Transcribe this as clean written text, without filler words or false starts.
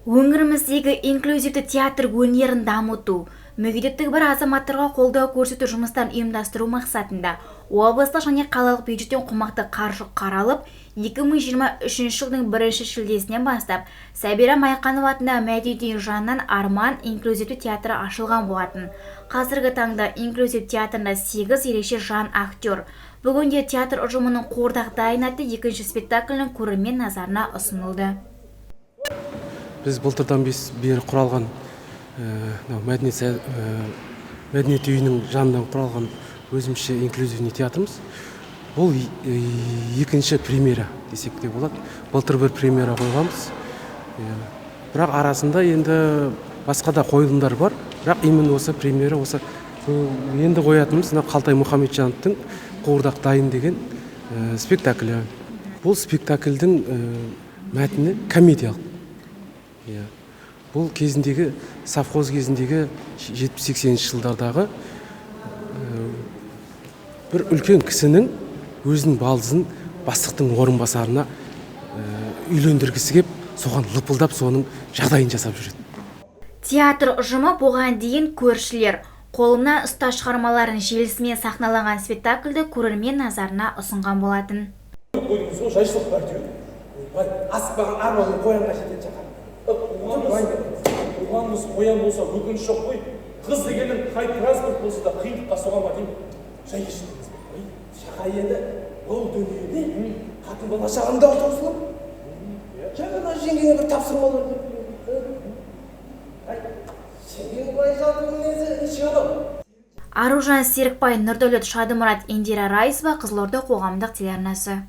Өңіріміздегі инклюзивті театр өнерін дамыту, мүгедектігі бар азаматтарға қолдау көрсету жұмыстарын ұйымдастыру мақсатында облыстық және қалалық бюджеттен қомақты қаржы қаралып, 2023 жылдың 1 шілдесінен бастап Сәбира Майқанова атындағы мәдениет жанынан Арман инклюзивті театры ашылған болатын. Қазіргі таңда инклюзив театрында 8 ерекше жан актер. Бүгінде театр ұжымының қуырдақ дайын атты екінші спектаклінің көрермен назарына ұсынылды. Біз былтырдан бері құралған мәдениет үйінің жанынан құралған өзімізше инклюзивный театрымыз. Бұл екінші премьера десек те болады. Былтыр бір премьера қойғанбыз. Бірақ арасында енді басқа да қойылымдар бар. Бірақ именно осы премьера, осы енді қоятынымыз Қалтай Мұхамеджановтың «Қуырдақ дайын» деген спектаклі. Бұл спектакльдің мәтіні комедиялық. Бұл кезіндегі, совхоз кезіндегі 70-80 жылдардағы бір үлкен кісінің өзінің балдызын бастықтың орынбасарына үйлендіргісі кеп, соған лыпылдап соның жағдайын жасап жүреді. Театр ұжымы бұған дейін көршілер қолымнан ұста шығармаларын желісімен сахналанған спектакльді көрермен назарына ұсынған болатын. Оғанымыз қоян болса өкініш жоқ қой. Қыз дегенің қай транспорт болса да қиындыққа соға ма деймін. Жай кешіріңіз. Шақа енді бұл дүниеде қатын бала шағында отырсылып. Жаңа жеңгене бір тапсырмалар деп. Сенің бай жалпы мінезі неше адам? Аружан Серікбай, Нұрдәулет Шадымұрат, Индира Райсова, Қызылорда қоғамдық телеарнасы.